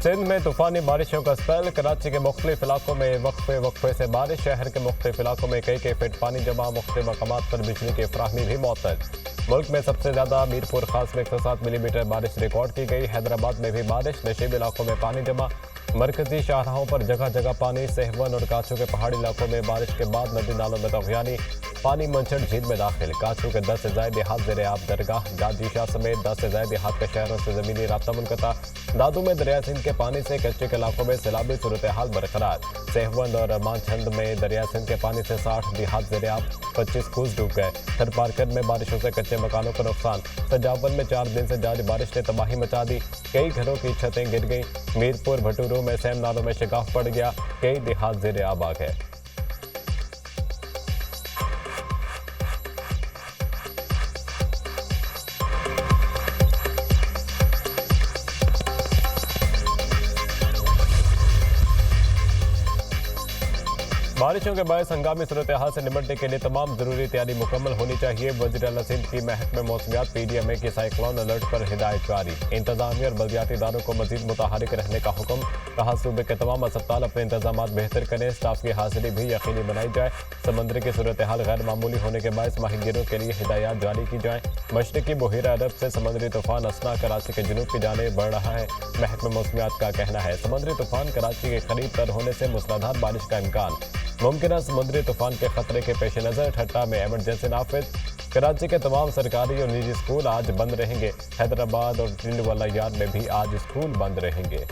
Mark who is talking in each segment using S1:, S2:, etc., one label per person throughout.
S1: सिंध में तूफानी बारिशों का स्पेल। कराची के मुख्तलिफ इलाकों में वक्फे वक्फे से बारिश। शहर के मुख्तलिफ इलाकों में कई फीट पानी जमा। मुख्तलिफ मकामात पर बिजली की फराहमी भी मुअत्तल। मुल्क में सबसे ज्यादा मीरपुर खास में 107 मिलीमीटर बारिश रिकॉर्ड की गई। हैदराबाद में भी बारिश। नशीब इलाकों में पानी जमा। मरकजी शाहराहों पर जगह जगह पानी। सहवन और काचू के पहाड़ी इलाकों में बारिश के बाद नदी नालों में तगयानी। पानी मंचड़ झील में दाखिल। काचू के 10 से ज्यादा देहात ज़ेरे आब। दरगाह गाजी शाह समेत 10 से ज्यादा देहात के शहरों से जमीनी राब्ता मुनक़ता। दादू में दरिया सिंध के पानी से कच्चे के इलाकों में सैलाबी सूरत हाल बरकरार। सहवन और मानछंद में दरिया सिंध के पानी से 60 देहात ज़ेरे आब। 25 खूज डूब गए। थरपारकर में बारिशों से कच्चे मकानों को नुकसान। सजावन में 4 दिन से जारी बारिश ने तबाही मचा दी। कई घरों की छतें गिर गईं। मीरपुर भटूरू में सैम नालों में शिकाफ पड़ गया। कई देहात ज़ेरे आब आ गए। बारिशों के बायस हंगामी सूरत हाल से निपटने के लिए तमाम जरूरी तैयारी मुकम्मल होनी चाहिए। वज़ीर आला सिंध की महकमे मौसमियात PDMA की साइक्लोन अलर्ट पर हिदायत जारी। इंतजामिया और बल्दियाती इदारों को मजीद मुतहरिक रहने का हुक्म। कहा सूबे के तमाम अस्पताल अपने इंतजाम बेहतर करें। स्टाफ की हाजिरी भी यकीनी बनाई जाए। समंदर की सूरत हाल गैर मामूली होने के बायस माहिगीरों के लिए हिदायत जारी की जाए। मशरकी बहिरा अरब से समुद्री तूफान असना कराची के जुनूब की जानिब बढ़ रहा है। महकमे मौसमियात का कहना है समुद्री तूफान कराची के करीब तर होने से मूसलाधार बारिश का इम्कान। मुमकिन समुद्री तूफान के खतरे के पेश नज़र ठट्टा में एमरजेंसी नाफिज। कराची के तमाम सरकारी और निजी स्कूल आज बंद रहेंगे। हैदराबाद और टिंडवाला यार्ड में भी आज स्कूल बंद रहेंगे।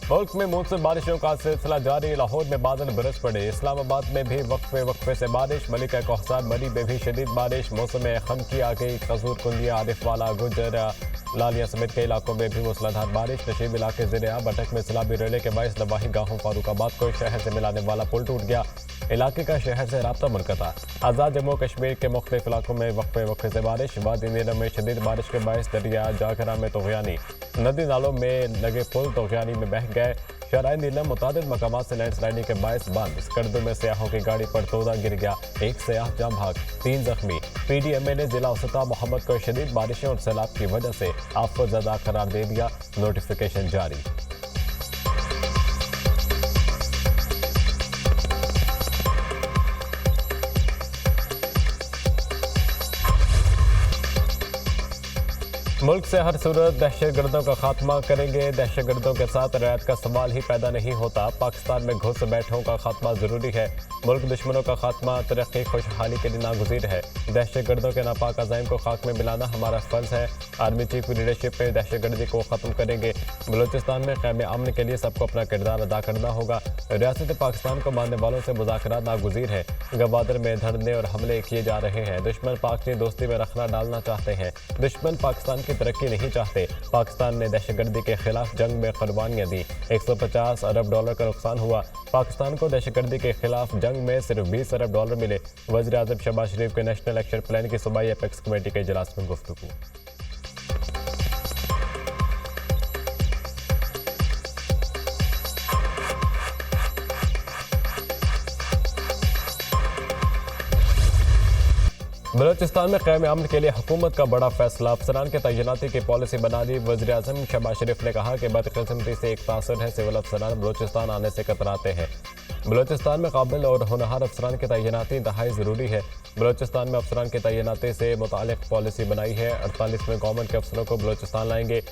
S1: मुल्क में मौसम बारिशों का सिलसिला जारी। लाहौर में बादल बरस पड़े। इस्लामाबाद में भी वक्फे वक्फे से बारिश। मलिका कोहसार मरी में भी शदीद बारिश। मौसम खम की आ गई। कसूर कुंदिया आरिफ वाला गुजर लालिया समेत कई इलाकों में भी मूसलाधार बारिश। नशीब इलाके ज़ेरे आब। अटक में सैलाबी रेले के बायस नवाही गाहों फारूकाबाद को शहर से मिलाने वाला पुल टूट गया। इलाके का शहर से राब्ता मुनक़ता। आज़ाद जम्मू कश्मीर के मुख्तलिफ इलाकों में वक्फे वक्फे से बारिश। वादी नीलम में शदीद बारिश के बायस दरिया जागरा में तगयानी। नदी नालों में लगे पुल तगयानी में बह गए। शराय नीलम मुतादिद मकामात से लैंडस्लाइडिंग के बायस बंद। स्कर्दू में सयाहों की गाड़ी पर तोदा गिर गया। एक सयाह जाम भाग। 3 जख्मी। PDMA ने जिला औसता मोहम्मद को शदीद बारिशों और सैलाब की वजह से आफत ज़दा करार दे दिया। नोटिफिकेशन जारी। मुल्क से हर सूरत दहशतगर्दों का खात्मा करेंगे। दहशतगर्दों के साथ रैयत का सवाल ही पैदा नहीं होता। पाकिस्तान में घुस बैठों का खात्मा जरूरी है। मुल्क दुश्मनों का खात्मा तरक्की खुशहाली के लिए नागुज़ीर है। दहशतगर्दों के नापाक अज़ाइम को खाक में मिलाना हमारा फ़र्ज़ है। आर्मी चीफ की लीडरशिप में दहशतगर्दी को ख़त्म करेंगे। बलूचिस्तान में क़याम अमन के लिए सबको अपना किरदार अदा करना होगा। रियासत पाकिस्तान को मानने वालों से मुज़ाकरात नागुज़ीर है। गवादर में धरने और हमले किए जा रहे हैं। दुश्मन पाक की दोस्ती में रखना डालना चाहते हैं। दुश्मन पाकिस्तान की तरक्की नहीं चाहते। पाकिस्तान ने दहशतगर्दी के खिलाफ जंग में कुर्बानियां दी। 150 अरब डॉलर का नुकसान हुआ। पाकिस्तान को दहशतगर्दी के खिलाफ जंग में सिर्फ 20 अरब डॉलर मिले। वज़ीर आज़म शहबाज शरीफ के नेशनल एक्शन प्लान की सूबाई एपेक्स कमेटी के इजलास में गुफ्तगू। बलूचिस्तान में क़याम अमन के लिए हुकूमत का बड़ा फैसला। अफसरान के तैनाती की पॉलिसी बना ली। वज़ीर आज़म शहबाज शरीफ ने कहा कि बदकिस्मती से एक तासर है। सिविल अफसरान बलूचिस्तान आने से कतराते हैं। बलूचिस्तान में काबिल और होनहार अफसरान की तैनाती इंतहाई ज़रूरी है। बलूचिस्तान में अफसरान की तैनाती से मुतालिक पॉलिसी बनाई है। 48वें गवर्नमेंट के अफसरों को बलूचिस्तान लाएंगे।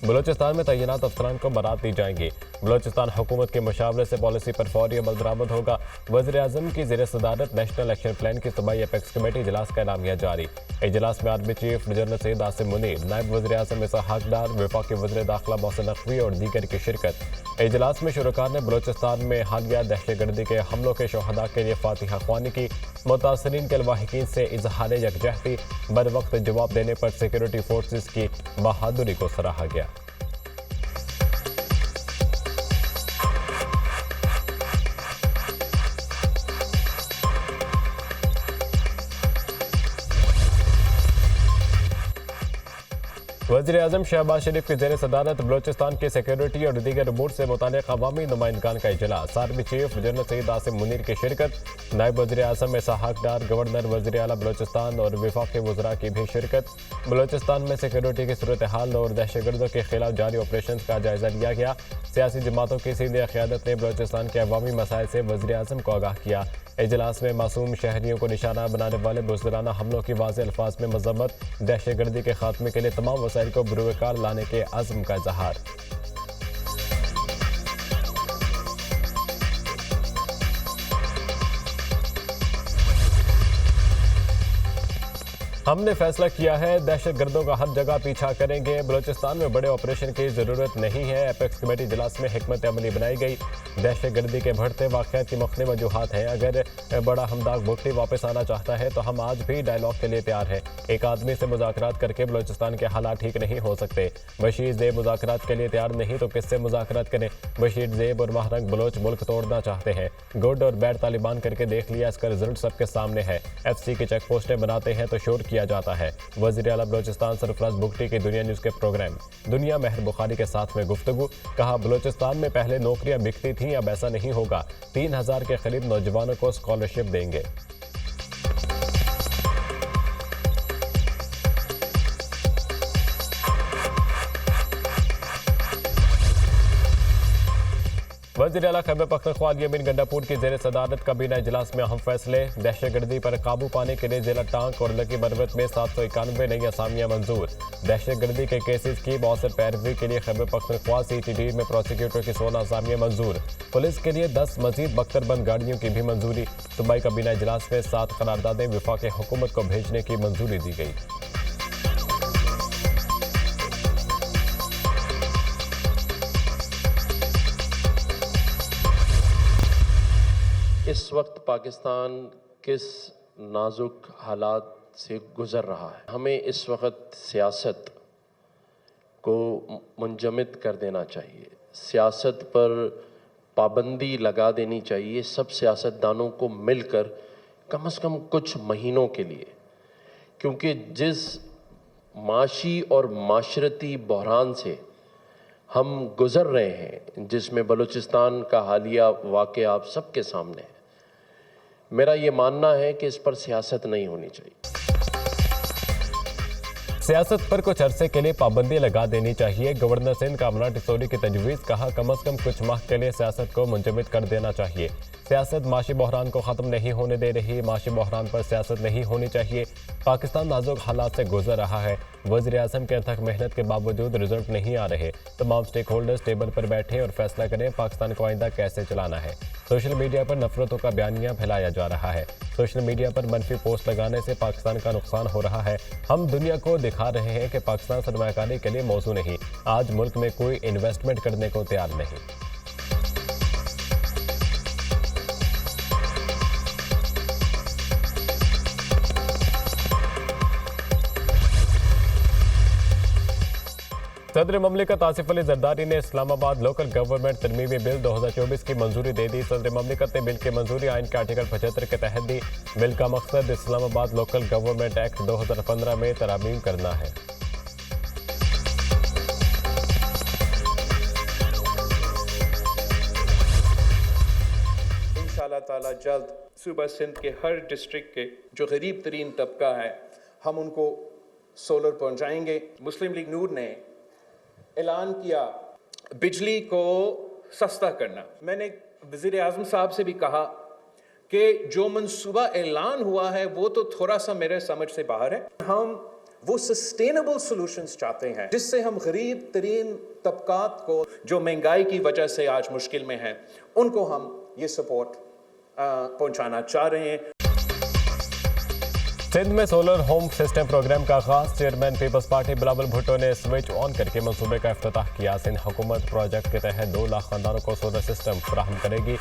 S1: बलूचिस्तान में तैनात अफसरान को बरात दी जाएंगी। बलूचिस्तान हुकूमत के मशावरे से पॉलिसी पर फौरी अमल दरामद होगा। वज़ीर आज़म की ज़ेर सदारत नेशनल एक्शन प्लान की सूबाई एपेक्स कमेटी इजलास का एलामिया जारी। इजलास में army chief general Syed Asim Munir, नायब वज़ीर आज़म इसहाक डार, वफाकी वज़ीर दाखिला मोहसिन नकवी और दीगर की शिरकत। इजलास में शुरका ने बलूचिस्तान में हालिया दहशतगर्दी के हमलों के शहदा के लिए फातिहा ख्वानी की। मुतासरीन के लवाहिकीन से इजहार यकजहती बर वक्त जवाब देने पर सिक्योरिटी फोर्सेस की बहादुरी को सराहा गया। वज़ीर-ए-आज़म शहबाज शरीफ की ज़ेर सदारत बलोचिस्तान की सिक्योरिटी और दीगर अमूर से मुताल्लिक़ अवामी नुमाइंदगान का इजलास। Army chief general Syed Asim Munir की शिरकत। नायब वज़ीर-ए-आज़म इसहाक डार, गवर्नर वज़ीर आला बलोचिस्तान और वफाकी वज़रा की भी शिरकत। बलोचिस्तान में सिक्योरिटी की सूरत हाल और दहशतगर्दों के खिलाफ जारी ऑपरेशन का जायजा लिया गया। सियासी जमातों की सीनियर क़यादत ने बलोचिस्तान के अवामी मसाइल से वज़ीर-ए-आज़म को आगाह किया। इजलास में मासूम शहरियों को निशाना बनाने वाले बुज़दिलाना हमलों की वाज़ेह अल्फाज में मज़म्मत। दहशतगर्दी के खात्मे के लिए तमाम वसाइल को बुरुकार लाने के अज़्म का इज़हार। हमने फैसला किया है, दहशतगर्दों का हर जगह पीछा करेंगे। बलोचिस्तान में बड़े ऑपरेशन की ज़रूरत नहीं है। एपेक्स कमेटी इजलास में हिकमत अमली बनाई गई। दहशतगर्दी के बढ़ते वाक़यात की मुख्तलिफ वजूहात हैं। अगर बड़ा हमदाग भुट्टी वापस आना चाहता है तो हम आज भी डायलॉग के लिए तैयार हैं। एक आदमी से मुज़ाकरात करके बलोचिस्तान के हालात ठीक नहीं हो सकते। बशीर ज़ेब मुज़ाकरात के लिए तैयार नहीं तो किससे मुज़ाकरात करें। बशीर ज़ेब और महरंग बलोच मुल्क तोड़ना चाहते हैं। गुड और बैड तालिबान करके देख लिया, इसका रिजल्ट सबके सामने है। FC की चेक पोस्टें बनाते हैं तो शोर किया जाता है। वज़ीर आला बलोचिस्तान सरफराज भुट्टी की दुनिया न्यूज़ के प्रोग्राम दुनिया महर बुखारी के साथ में गुफ्तगू। कहा, बलोचिस्तान में पहले नौकरियां बिकती थीं, अब ऐसा नहीं होगा। 3000 के करीब नौजवानों को स्कॉलरशिप देंगे। वज़ीर आला खैबर पख्तूनख्वा यामीन गंडापुर की ज़ेर सदारत काबीना इजलास में अहम फैसले। दहशतगर्दी पर काबू पाने के लिए जिला टांक और लकी बरवत में 791 नई असामियां मंजूर। दहशतगर्दी के केसेस की मौसर पैरवी के लिए खैबर पख्तूनख्वा CTD में प्रोसिक्यूटर की 16 असामियां मंजूर। पुलिस के लिए 10 मजीद बख्तरबंद गाड़ियों की भी मंजूरी। सूबाई काबीना इजलास में 7 करारदादें वफाकी हुकूमत को भेजने की मंजूरी दी गई।
S2: इस वक्त पाकिस्तान किस नाजुक हालात से गुज़र रहा है। हमें इस वक्त सियासत को मुंजमद कर देना चाहिए। सियासत पर पाबंदी लगा देनी चाहिए सब सियासतदानों को मिलकर कम से कम कुछ महीनों के लिए, क्योंकि जिस माशी और माशरती बहरान से हम गुज़र रहे हैं, जिसमें बलूचिस्तान का हालिया वाक़या आप सबके सामने है, मेरा ये मानना है कि इस पर सियासत नहीं होनी चाहिए।
S1: सियासत पर कुछ अरसे के लिए पाबंदी लगा देनी चाहिए। गवर्नर सिंध कामना टिसोरी की तजवीज़। कहा, कम से कम कुछ माह के लिए सियासत को मुंजमद कर देना चाहिए। सियासत माशी बहरान को ख़त्म नहीं होने दे रही। माशी बहरान पर सियासत नहीं होनी चाहिए। पाकिस्तान नाजुक हालात से गुजर रहा है। वज़ीर-ए-आज़म के अथक मेहनत के बावजूद रिजल्ट नहीं आ रहे। तमाम स्टेक होल्डर्स टेबल पर बैठे और फैसला करें पाकिस्तान को आइंदा कैसे चलाना है। सोशल मीडिया पर नफरतों का बयानिया फैलाया जा रहा है। सोशल मीडिया पर मनफी पोस्ट लगाने से पाकिस्तान का नुकसान हो रहा है। हम दुनिया को दिखा रहे हैं कि पाकिस्तान सरमायाकारी के लिए मौजू नहीं। आज मुल्क में कोई इन्वेस्टमेंट करने को तैयार नहीं। सदर ममलिकत आसिफ अली जरदारी ने इस्लामाबाद लोकल गवर्नमेंट तरमीमी बिल 2024 की मंजूरी दे दी। सदर ममलिकत ने बिल की मंजूरी आइन के आर्टिकल 75 के तहत दी। बिल का मकसद इस्लामाबाद लोकल गवर्नमेंट एक्ट 2015 में तरमीम करना है।
S3: इंशाअल्लाह ताला जल्द सूबा सिंध के हर डिस्ट्रिक्ट के जो गरीब तरीन तबका है, हम उनको सोलर पहुंचाएंगे। मुस्लिम लीग नूर ने ऐलान किया बिजली को सस्ता करना। मैंने वज़ीर आज़म साहब से भी कहा कि जो मंसूबा ऐलान हुआ है वो तो थोड़ा सा मेरे समझ से बाहर है। हम वो सस्टेनेबल सॉल्यूशंस चाहते हैं जिससे हम गरीब तरीन तबकात को जो महंगाई की वजह से आज मुश्किल में हैं, उनको हम ये सपोर्ट पहुंचाना चाह रहे हैं।
S1: सिंध में सोलर होम सिस्टम प्रोग्राम का आगाज। चेयरमैन पीपल्स पार्टी बिलावल भुट्टो ने स्विच ऑन करके मंसूबे का इफ्तिताह किया। सिंध हुकूमत प्रोजेक्ट के तहत 2 लाख खानदानों को सोलर सिस्टम फराहम करेगी।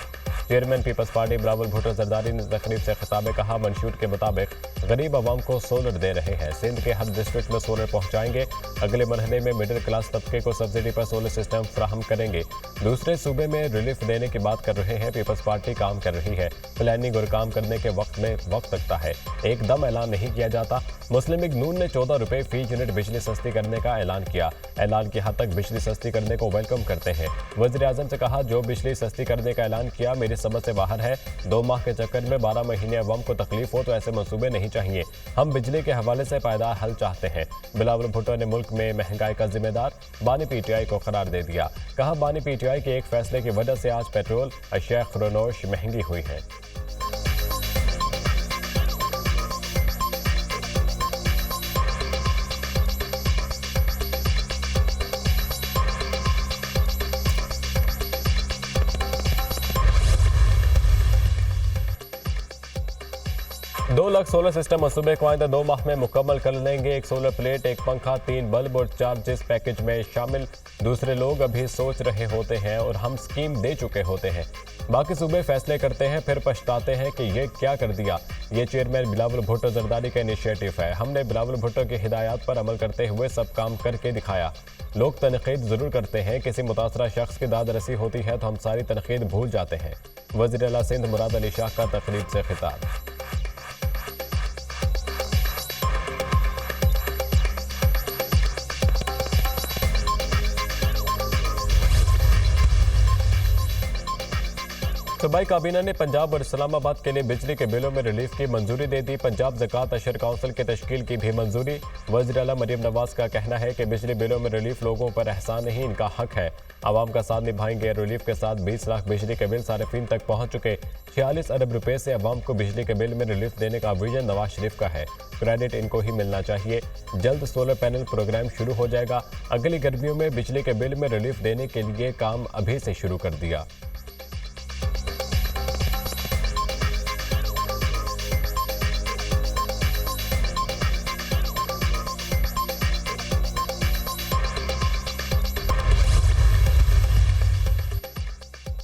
S1: चेयरमैन पीपल्स पार्टी बिलावल भुट्टो जरदारी ने तकरीब से खिताब में कहा, मंशूर के मुताबिक गरीब आवाम को सोलर दे रहे हैं। सिंध के हर डिस्ट्रिक्ट में सोलर पहुंचाएंगे। अगले मरहले में मिडिल क्लास तबके को सब्सिडी पर सोलर सिस्टम फराहम करेंगे। दूसरे सूबे में रिलीफ देने की बात कर रहे हैं। पीपल्स पार्टी काम कर रही है। प्लानिंग और काम करने के वक्त में वक्त लगता है, एकदम ऐलान नहीं किया जाता। मुस्लिम लीग नून ने 14 रुपए फी यूनिट बिजली सस्ती करने का ऐलान किया। ऐलान की हद तक बिजली सस्ती करने को वेलकम करते हैं। वज़ीर आज़म से कहा, जो बिजली सस्ती करने का ऐलान किया मेरी समझ से बाहर है। 2 माह के चक्कर में 12 महीने अवाम को तकलीफ हो तो ऐसे मंसूबे नहीं चाहिए। हम बिजली के हवाले से पायदार हल चाहते हैं। बिलावल भुट्टो ने मुल्क में महंगाई का जिम्मेदार बानी पीटीआई को करार दे दिया। कहा, बानी पीटीआई के एक फैसले की वजह से आज पेट्रोल, अशिया खुरनोश महंगी हुई है। दो लाख सोलर सिस्टम मंसूबे को आइंदा 2 माह में मुकम्मल कर लेंगे। एक सोलर प्लेट, एक पंखा, 3 बल्ब और चार्जेस पैकेज में शामिल। दूसरे लोग अभी सोच रहे होते हैं और हम स्कीम दे चुके होते हैं। बाकी सूबे फैसले करते हैं, फिर पछताते हैं कि ये क्या कर दिया। ये चेयरमैन बिलावल भुट्टो जरदारी का इनिशिएटिव है। हमने बिलावल भुट्टो की हिदायत पर अमल करते हुए सब काम करके दिखाया। लोग तनकीद जरूर करते हैं, किसी मुतासरा शख्स की दाद रसी होती है तो हम सारी तनकीद भूल जाते हैं। वज़ीर आला सिंध मुराद अली शाह का तकरीब से खिताब। सूबाई काबीना ने पंजाब और इस्लामाबाद के लिए बिजली के बिलों में रिलीफ की मंजूरी दे दी। पंजाब ज़कात अशर काउंसिल की तश्कील की भी मंजूरी। वज़ीर आला मरीम नवाज का कहना है कि बिजली बिलों में रिलीफ लोगों पर एहसान नहीं, इनका हक है। आवाम का साथ निभाएंगे। रिलीफ के साथ 20 लाख बिजली के बिल सारिफीन तक पहुंच चुके। 46 अरब रुपए से आवाम को बिजली के बिल में रिलीफ देने का विजन नवाज शरीफ का है। क्रेडिट इनको ही मिलना चाहिए। जल्द सोलर पैनल प्रोग्राम शुरू हो जाएगा। अगली गर्मियों में बिजली के बिल में रिलीफ देने के लिए काम अभी से शुरू कर दिया।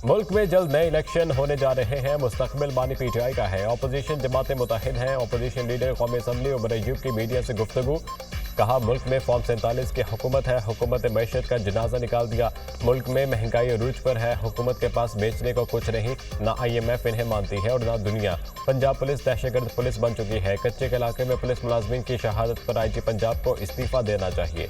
S1: मुल्क में जल्द नए इलेक्शन होने जा रहे हैं। मुस्तकबिल बानी पीटीआई का है। अपोजिशन जमातें मुतहिद हैं। अपोजिशन लीडर कौमी असम्बली उमर अयूब की मीडिया से गुफ्तगू। कहा, मुल्क में फॉर्म 47 की हुकूमत है। हुकूमत मैशत का जनाजा निकाल दिया। मुल्क में महंगाई अरूज पर है। हुकूमत के पास बेचने को कुछ नहीं। ना IMF इन्हें मानती है और ना दुनिया। पंजाब पुलिस दहशतगर्द पुलिस बन चुकी है। कच्चे के इलाके में पुलिस मुलाजमीन की शहादत पर IG पंजाब को इस्तीफा देना चाहिए।